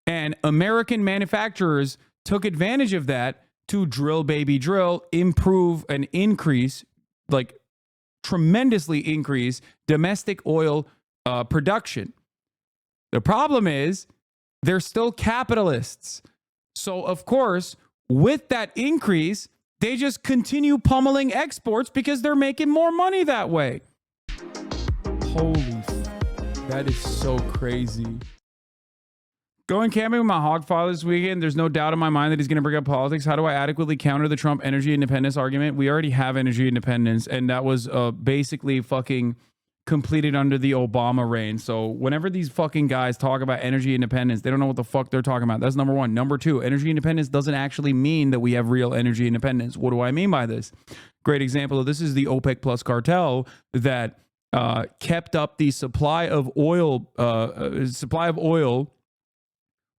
And American manufacturers took advantage of that to drill, baby, drill, improve and increase, like tremendously increase domestic oil production. The problem is they're still capitalists. So, of course, with that increase, they just continue pummeling exports because they're making more money that way. Holy, that is so crazy. Going camping with my hogfather this weekend, there's no doubt in my mind that he's going to bring up politics. How do I adequately counter the Trump energy independence argument? We already have energy independence, and that was basically fucking completed under the Obama reign. So whenever these fucking guys talk about energy independence, they don't know what the fuck they're talking about. That's number one. Number two, energy independence doesn't actually mean that we have real energy independence. What do I mean by this? Great example of this is the OPEC Plus cartel that kept up the supply of oil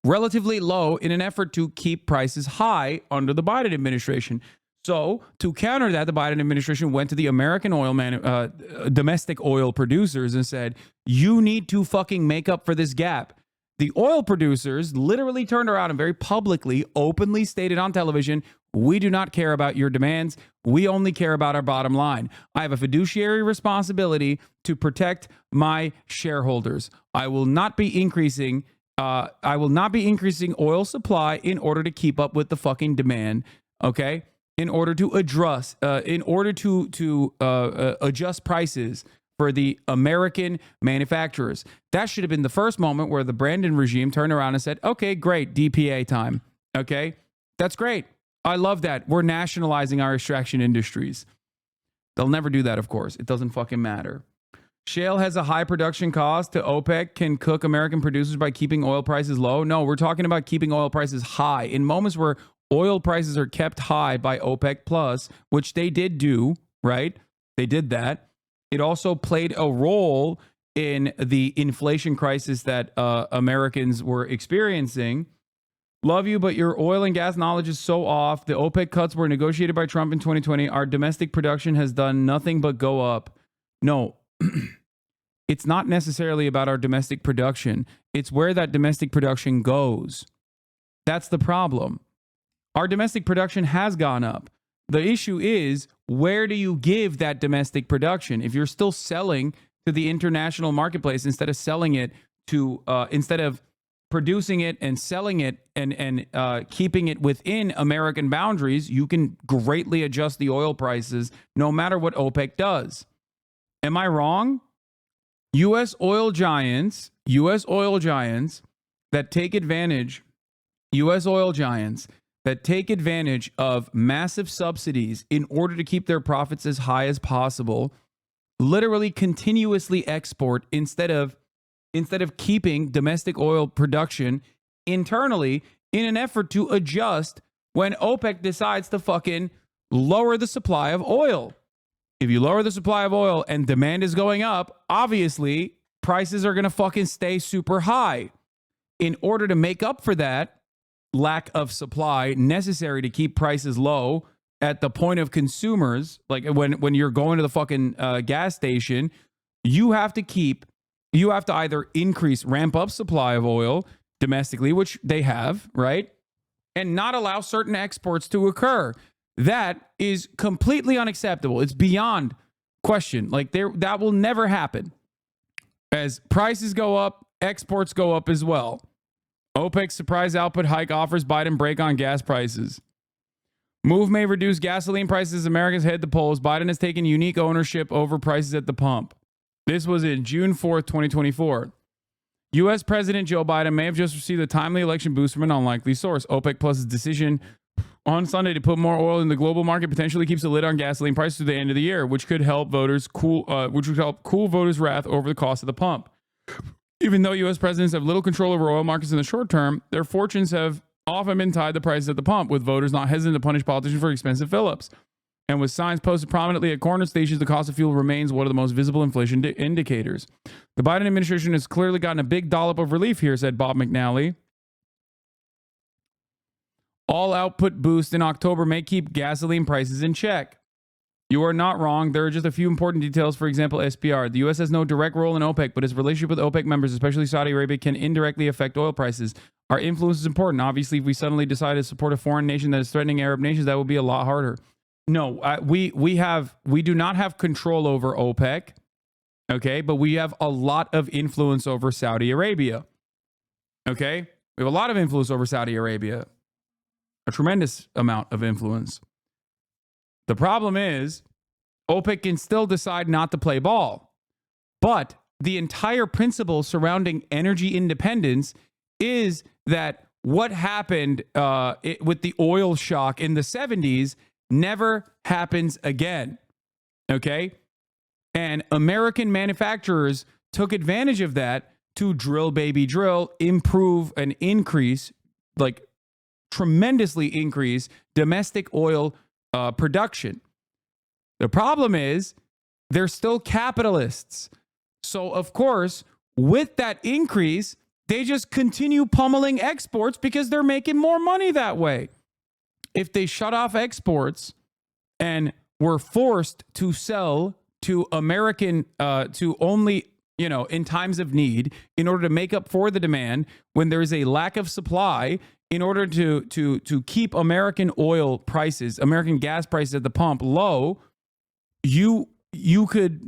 relatively low in an effort to keep prices high under the Biden administration. So to counter that, the Biden administration went to the American domestic oil producers and said, you need to fucking make up for this gap. The oil producers literally turned around and very publicly, openly stated on television, we do not care about your demands. We only care about our bottom line. I have a fiduciary responsibility to protect my shareholders. I will not be increasing oil supply in order to keep up with the fucking demand. Okay. In order to adjust prices for the American manufacturers. That should have been the first moment where the Brandon regime turned around and said, okay, great, DPA time. Okay, that's great. I love that. We're nationalizing our extraction industries. They'll never do that, of course. It doesn't fucking matter. Shale has a high production cost to OPEC can cook American producers by keeping oil prices low. No, we're talking about keeping oil prices high. In moments where oil prices are kept high by OPEC Plus, which they did do, right? They did that. It also played a role in the inflation crisis that Americans were experiencing. Love you, but your oil and gas knowledge is so off. The OPEC cuts were negotiated by Trump in 2020. Our domestic production has done nothing but go up. No, it's not necessarily about our domestic production. It's where that domestic production goes. That's the problem. Our domestic production has gone up. The issue is, where do you give that domestic production? If you're still selling to the international marketplace instead of selling it to, instead of producing it and selling it and keeping it within American boundaries, you can greatly adjust the oil prices no matter what OPEC does. Am I wrong? U.S. oil giants that take advantage of massive subsidies in order to keep their profits as high as possible, literally continuously export instead of keeping domestic oil production internally in an effort to adjust when OPEC decides to fucking lower the supply of oil. If you lower the supply of oil and demand is going up, obviously prices are going to fucking stay super high. In order to make up for that lack of supply necessary to keep prices low at the point of consumers, like when you're going to the fucking gas station, you have to either ramp up supply of oil domestically, which they have, right? And not allow certain exports to occur. That is completely unacceptable. It's beyond question. Like that will never happen. As prices go up, exports go up as well. OPEC's surprise output hike offers Biden break on gas prices. Move may reduce gasoline prices as Americans head to polls. Biden has taken unique ownership over prices at the pump. This was in June 4th, 2024. U.S. President Joe Biden may have just received a timely election boost from an unlikely source. OPEC Plus's decision on Sunday to put more oil in the global market potentially keeps a lid on gasoline prices through the end of the year, which could help cool voters' wrath over the cost of the pump. Even though U.S. presidents have little control over oil markets in the short term, their fortunes have often been tied to prices at the pump, with voters not hesitant to punish politicians for expensive fill-ups. And with signs posted prominently at corner stations, the cost of fuel remains one of the most visible inflation indicators. The Biden administration has clearly gotten a big dollop of relief here, said Bob McNally. All output boost in October may keep gasoline prices in check. You are not wrong. There are just a few important details. For example, SPR. The U.S. has no direct role in OPEC, but its relationship with OPEC members, especially Saudi Arabia, can indirectly affect oil prices. Our influence is important. Obviously, if we suddenly decide to support a foreign nation that is threatening Arab nations, that would be a lot harder. No, we do not have control over OPEC, okay? But we have a lot of influence over Saudi Arabia, okay? We have a lot of influence over Saudi Arabia, a tremendous amount of influence. The problem is OPEC can still decide not to play ball, but the entire principle surrounding energy independence is that what happened with the oil shock in the 70s never happens again, okay? And American manufacturers took advantage of that to drill, baby, drill, improve and increase, like tremendously increase domestic oil production. The problem is they're still capitalists. So, of course, with that increase, they just continue pummeling exports because they're making more money that way. If they shut off exports and were forced to sell to American, to only, in times of need, in order to make up for the demand, when there is a lack of supply, in order to keep American oil prices, American gas prices at the pump low, you could,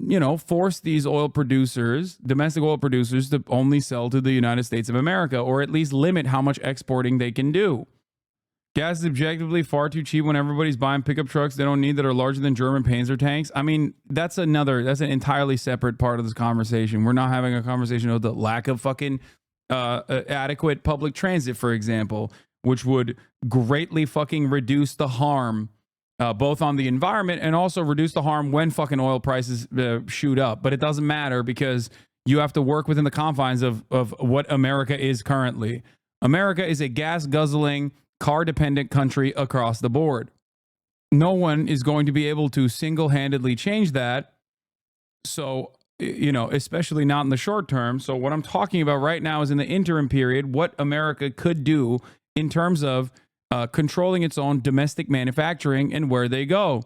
force these oil producers, domestic oil producers, to only sell to the United States of America, or at least limit how much exporting they can do. Gas is objectively far too cheap when everybody's buying pickup trucks they don't need that are larger than German Panzer tanks. I mean, that's an entirely separate part of this conversation. We're not having a conversation about the lack of fucking adequate public transit, for example, which would greatly fucking reduce the harm both on the environment and also reduce the harm when fucking oil prices shoot up. But it doesn't matter because you have to work within the confines of what America is currently. America is a gas-guzzling, car-dependent country across the board. No one is going to be able to single-handedly change that. So, especially not in the short term. So what I'm talking about right now is in the interim period, what America could do in terms of controlling its own domestic manufacturing and where they go.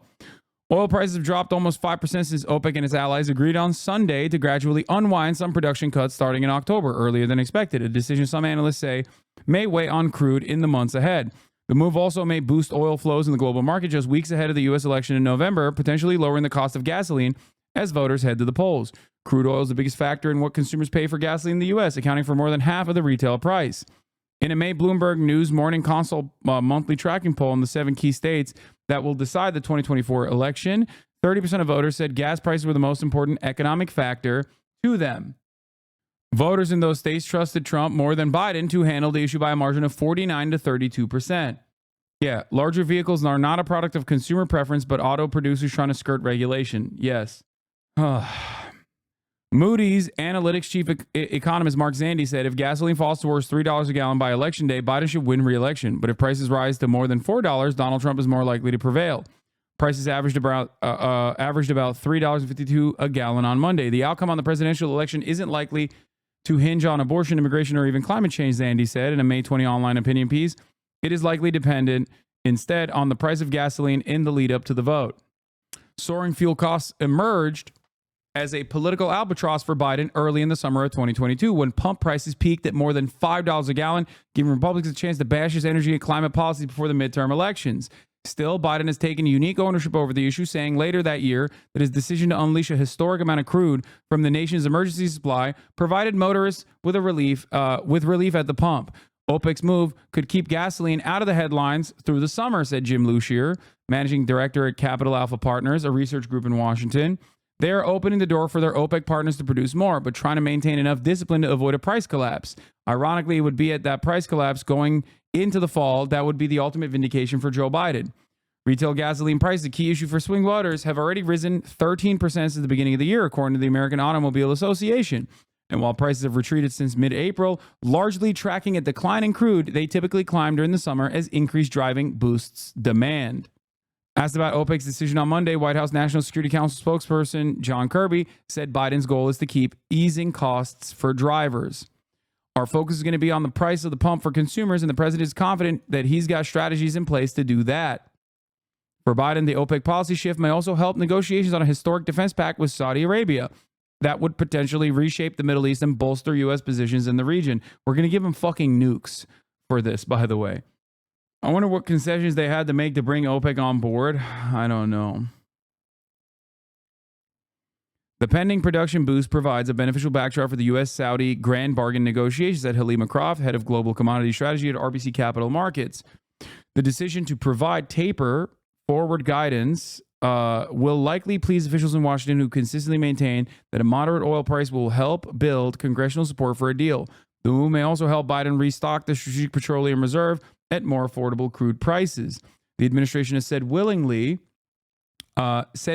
Oil prices have dropped almost 5% since OPEC and its allies agreed on Sunday to gradually unwind some production cuts starting in October, earlier than expected, a decision some analysts say may weigh on crude in the months ahead. The move also may boost oil flows in the global market just weeks ahead of the U.S. election in November, potentially lowering the cost of gasoline as voters head to the polls. Crude oil is the biggest factor in what consumers pay for gasoline in the U.S., accounting for more than half of the retail price. In a May Bloomberg News Morning Consult monthly tracking poll in the 7 key states that will decide the 2024 election, 30% of voters said gas prices were the most important economic factor to them. Voters in those states trusted Trump more than Biden to handle the issue by a margin of 49 to 32%. Yeah, larger vehicles are not a product of consumer preference, but auto producers trying to skirt regulation. Yes. Moody's Analytics chief economist Mark Zandi said if gasoline falls towards $3 a gallon by election day, Biden should win re-election. But if prices rise to more than $4, Donald Trump is more likely to prevail. Prices averaged about $3.52 a gallon on Monday. The outcome on the presidential election isn't likely to hinge on abortion, immigration, or even climate change, Zandi said in a May 20 online opinion piece. It is likely dependent instead on the price of gasoline in the lead up to the vote. Soaring fuel costs emerged as a political albatross for Biden early in the summer of 2022 when pump prices peaked at more than $5 a gallon, giving Republicans a chance to bash his energy and climate policies before the midterm elections. Still, Biden has taken unique ownership over the issue, saying later that year that his decision to unleash a historic amount of crude from the nation's emergency supply provided motorists with relief at the pump. OPEC's move could keep gasoline out of the headlines through the summer, said Jim Lucier, managing director at Capital Alpha Partners, a research group in Washington. They are opening the door for their OPEC partners to produce more, but trying to maintain enough discipline to avoid a price collapse. Ironically, it would be at that price collapse going into the fall that would be the ultimate vindication for Joe Biden. Retail gasoline prices, a key issue for swing voters, have already risen 13% since the beginning of the year, according to the American Automobile Association. And while prices have retreated since mid-April, largely tracking a decline in crude, they typically climb during the summer as increased driving boosts demand. Asked about OPEC's decision on Monday, White House National Security Council spokesperson John Kirby said Biden's goal is to keep easing costs for drivers. Our focus is going to be on the price of the pump for consumers, and the president is confident that he's got strategies in place to do that. For Biden, the OPEC policy shift may also help negotiations on a historic defense pact with Saudi Arabia. that would potentially reshape the Middle East and bolster U.S. positions in the region. We're going to give them fucking nukes for this, by the way. I wonder what concessions they had to make to bring OPEC on board. I don't know. The pending production boost provides a beneficial backdrop for the U.S.-Saudi grand bargain negotiations, said Halima Croft, head of global commodity strategy at RBC Capital Markets. The decision to provide taper forward guidance will likely please officials in Washington who consistently maintain that a moderate oil price will help build congressional support for a deal. The move may also help Biden restock the Strategic Petroleum Reserve at more affordable crude prices. The administration has said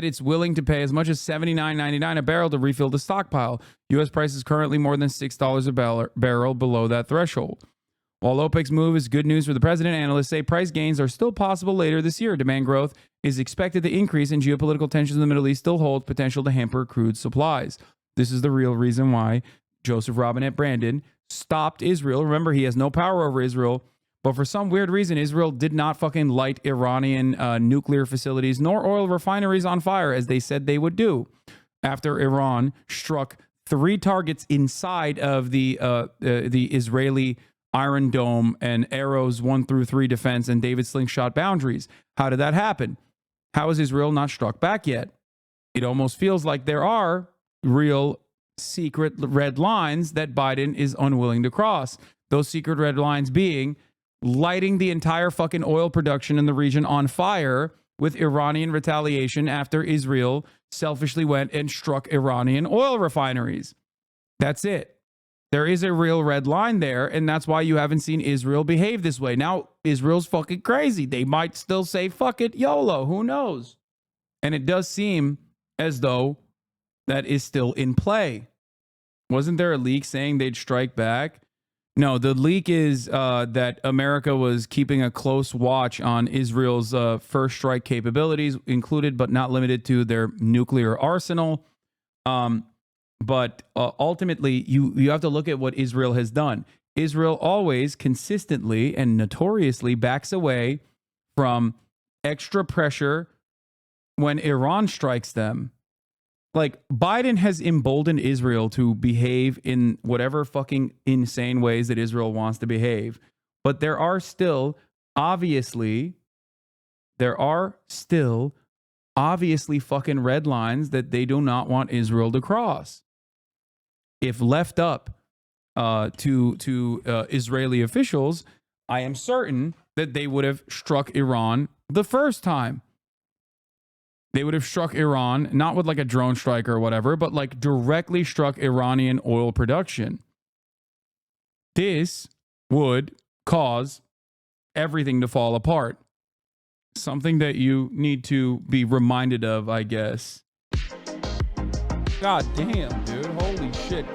it's willing to pay as much as $79.99 a barrel to refill the stockpile. U.S. price is currently more than $6 a barrel below that threshold. While OPEC's move is good news for the president, analysts say price gains are still possible later this year. Demand growth is expected to increase, and geopolitical tensions in the Middle East still hold potential to hamper crude supplies. This is the real reason why Joseph Robinette Brandon stopped Israel. Remember, he has no power over Israel, but for some weird reason, Israel did not fucking light Iranian nuclear facilities nor oil refineries on fire as they said they would do after Iran struck 3 targets inside of the Israeli Iron Dome and Arrows 1 through 3 defense and David slingshot boundaries. How did that happen? How is Israel not struck back yet? It almost feels like there are real secret red lines that Biden is unwilling to cross. Those secret red lines being lighting the entire fucking oil production in the region on fire with Iranian retaliation after Israel selfishly went and struck Iranian oil refineries. That's it. There is a real red line there, and that's why you haven't seen Israel behave this way. Now, Israel's fucking crazy. They might still say, fuck it, YOLO. Who knows? And it does seem as though that is still in play. Wasn't there a leak saying they'd strike back? No, the leak is that America was keeping a close watch on Israel's first strike capabilities, included but not limited to their nuclear arsenal. But ultimately, you have to look at what Israel has done. Israel always consistently and notoriously backs away from extra pressure when Iran strikes them. Like, Biden has emboldened Israel to behave in whatever fucking insane ways that Israel wants to behave. But there are still obviously fucking red lines that they do not want Israel to cross. If left up to Israeli officials, I am certain that they would have struck Iran the first time. They would have struck Iran, not with like a drone strike or whatever, but like directly struck Iranian oil production. This would cause everything to fall apart. Something that you need to be reminded of, I guess. God damn, dude. Holy shit.